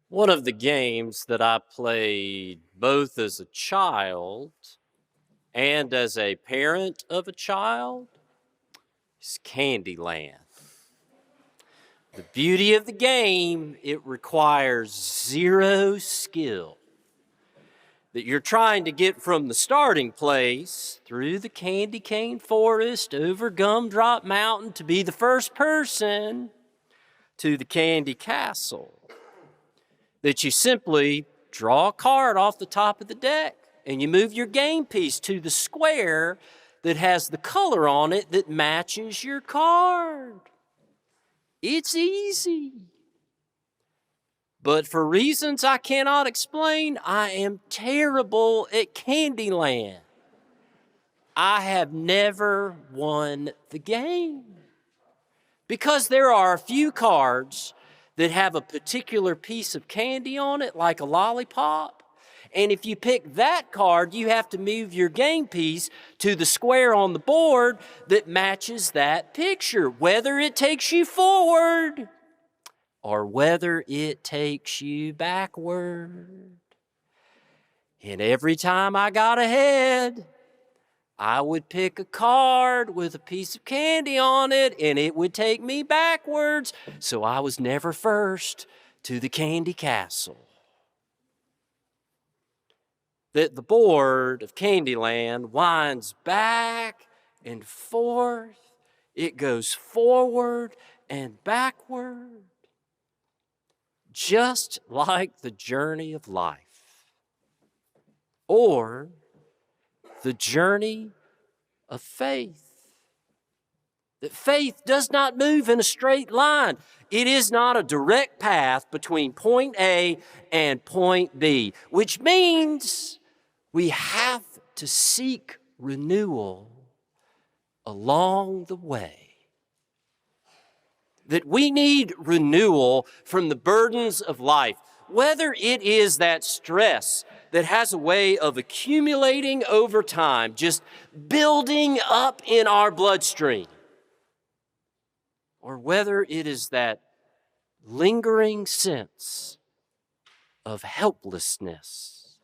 One of the games that I played both as a child and as a parent of a child is Candyland. The beauty of the game, it requires zero skill. That you're trying to get from the starting place through the candy cane forest over Gumdrop Mountain to be the first person to the candy castle. That you simply draw a card off the top of the deck and you move your game piece to the square that has the color on it that matches your card. It's easy. But for reasons I cannot explain, I am terrible at Candyland. I have never won the game. Because there are a few cards that have a particular piece of candy on it, like a lollipop. And if you pick that card, you have to move your game piece to the square on the board that matches that picture, whether it takes you forward or whether it takes you backward. And every time I got ahead, I would pick a card with a piece of candy on it, and it would take me backwards, so I was never first to the candy castle. That the board of Candyland winds back and forth. It goes forward and backward, just like the journey of life, or the journey of faith. That faith does not move in a straight line. It is not a direct path between point A and point B, which means we have to seek renewal along the way. That we need renewal from the burdens of life, whether it is that stress that has a way of accumulating over time, just building up in our bloodstream, or whether it is that lingering sense of helplessness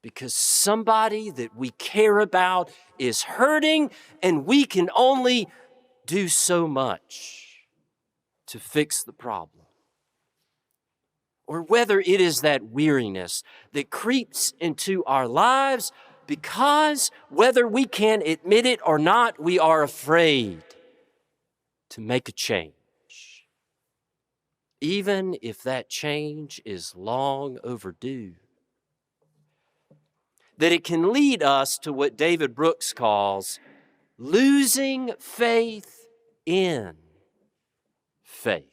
because somebody that we care about is hurting and we can only do so much to fix the problem. Or whether it is that weariness that creeps into our lives because, whether we can admit it or not, we are afraid to make a change, even if that change is long overdue. That it can lead us to what David Brooks calls losing faith in faith.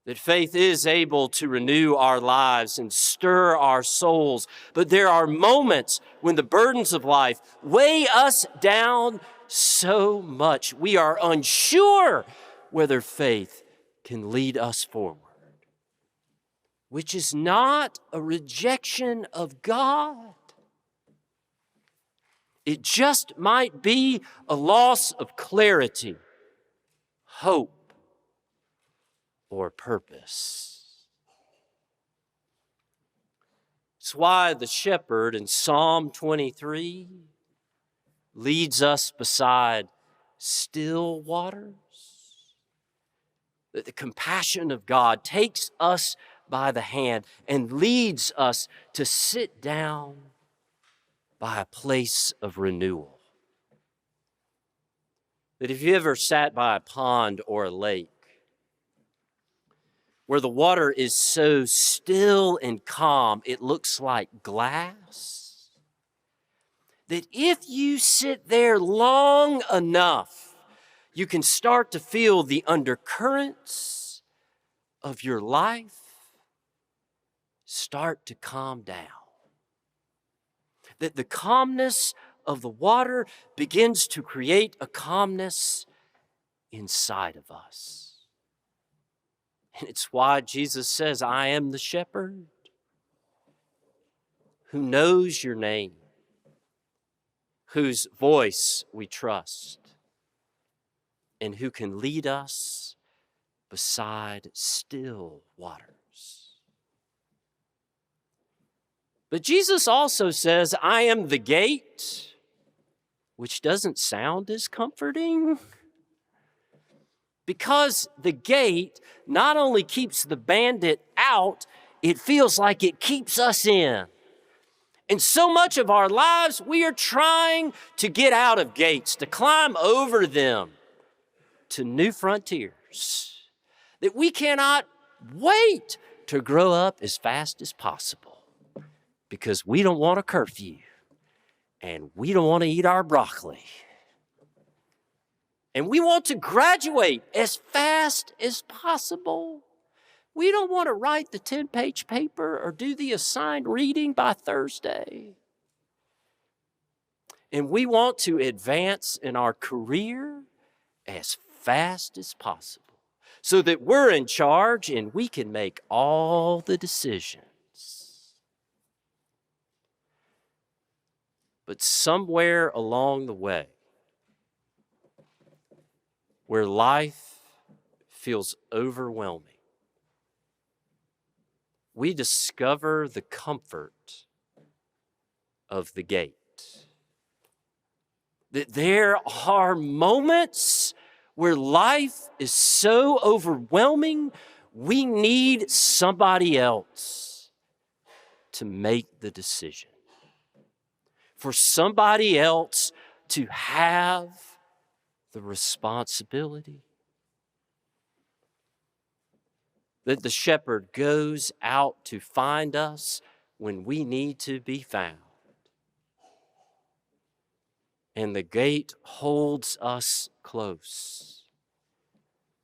That faith is able to renew our lives and stir our souls, but there are moments when the burdens of life weigh us down so much we are unsure whether faith can lead us forward, which is not a rejection of God. It just might be a loss of clarity, hope, or purpose. It's why the shepherd in Psalm 23 leads us beside still waters. That the compassion of God takes us by the hand and leads us to sit down by a place of renewal. That if you ever sat by a pond or a lake, where the water is so still and calm, it looks like glass. That if you sit there long enough, you can start to feel the undercurrents of your life start to calm down. That the calmness of the water begins to create a calmness inside of us. And it's why Jesus says, I am the shepherd who knows your name, whose voice we trust, and who can lead us beside still waters. But Jesus also says, I am the gate, which doesn't sound as comforting. Because the gate not only keeps the bandit out, it feels like it keeps us in. In so much of our lives, we are trying to get out of gates, to climb over them to new frontiers that we cannot wait to grow up as fast as possible because we don't want a curfew and we don't want to eat our broccoli. And we want to graduate as fast as possible. We don't want to write the 10-page paper or do the assigned reading by Thursday. And we want to advance in our career as fast as possible so that we're in charge and we can make all the decisions. But somewhere along the way, where life feels overwhelming, we discover the comfort of the gate. That there are moments where life is so overwhelming, we need somebody else to make the decision. For somebody else to have the responsibility. That the shepherd goes out to find us when we need to be found. And the gate holds us close.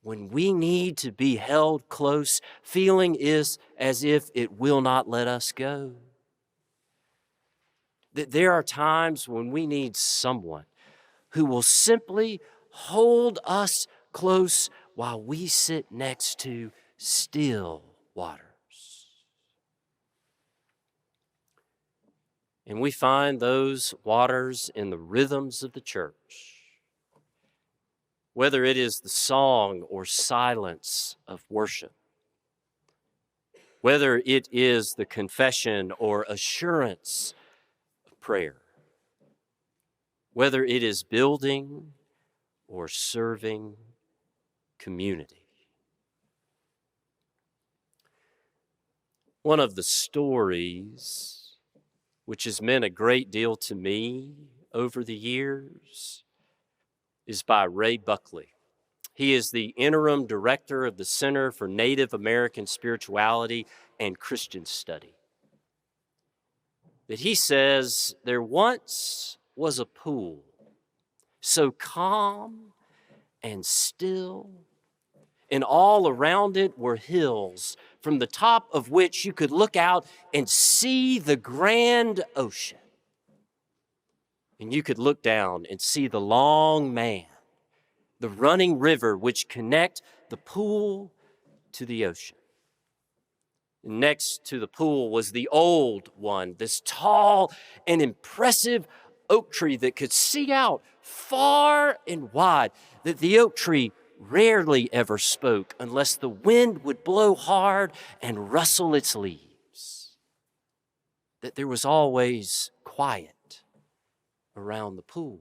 When we need to be held close, feeling is as if it will not let us go. That there are times when we need someone who will simply hold us close while we sit next to still waters. And we find those waters in the rhythms of the church. Whether it is the song or silence of worship, whether it is the confession or assurance of prayer, whether it is building or serving community. One of the stories which has meant a great deal to me over the years is by Ray Buckley. He is the interim director of the Center for Native American Spirituality and Christian Study. That he says, there once was a pool so calm and still, and all around it were hills, from the top of which you could look out and see the grand ocean. And you could look down and see the Long Man, the running river which connect the pool to the ocean. And next to the pool was the Old One, this tall and impressive oak tree that could see out far and wide, that the oak tree rarely ever spoke unless the wind would blow hard and rustle its leaves. That there was always quiet around the pool.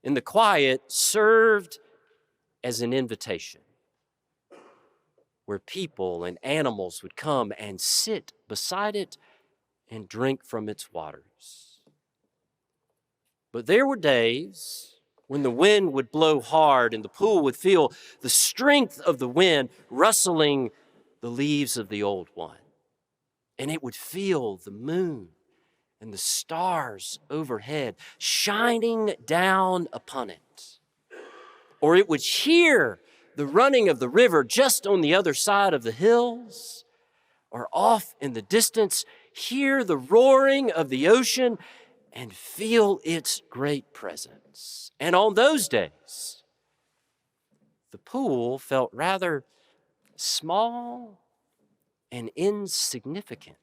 And the quiet served as an invitation where people and animals would come and sit beside it and drink from its waters. But there were days when the wind would blow hard and the pool would feel the strength of the wind rustling the leaves of the Old One. And it would feel the moon and the stars overhead shining down upon it. Or it would hear the running of the river just on the other side of the hills, or off in the distance, hear the roaring of the ocean and feel its great presence. And on those days, the pool felt rather small and insignificant.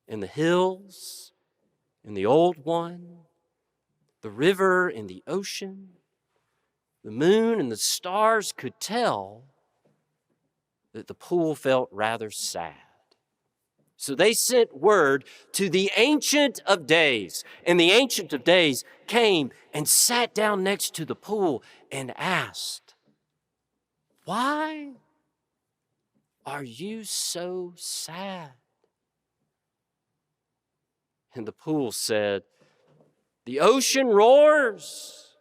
And the hills and the Old One, the river and the ocean The moon and the stars could tell that the pool felt rather sad. So they sent word to the Ancient of Days. And the Ancient of Days came and sat down next to the pool and asked, "Why are you so sad?" And the pool said, "The ocean roars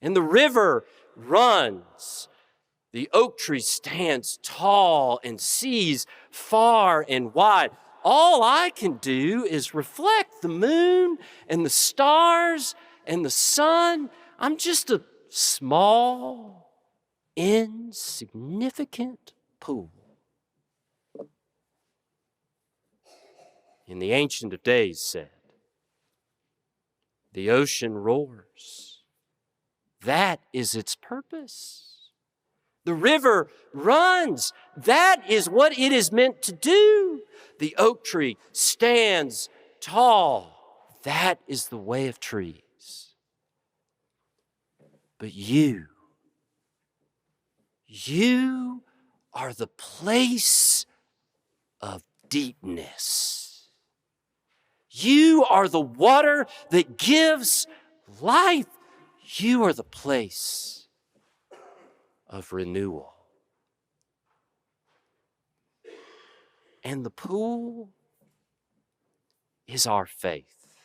and the river runs. The oak tree stands tall and sees far and wide. All I can do is reflect the moon and the stars and the sun. I'm just a small, insignificant pool." And the Ancient of Days said, "The ocean roars. That is its purpose. The river runs. That is what it is meant to do. The oak tree stands tall. That is the way of trees. But you are the place of deepness. You are the water that gives life. You are the place of renewal." And the pool is our faith.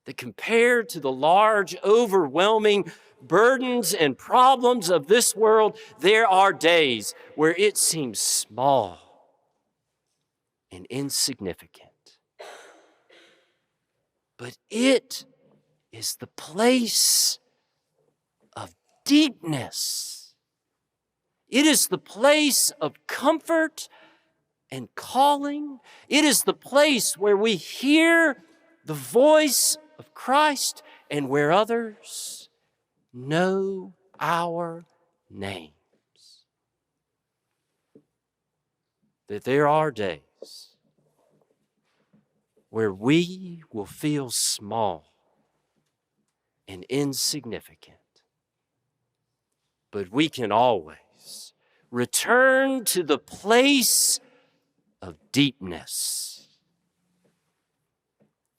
That compared to the large, overwhelming burdens and problems of this world, there are days where it seems small and insignificant. But it is the place of deepness. It is the place of comfort and calling. It is the place where we hear the voice of Christ and where others know our names. That there are days where we will feel small and insignificant, but we can always return to the place of deepness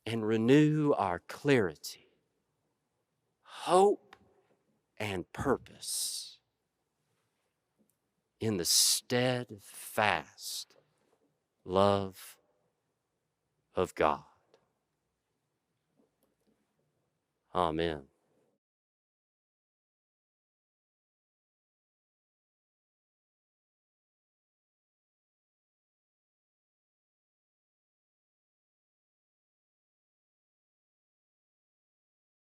and renew our clarity, hope, and purpose in the steadfast love of God. Amen.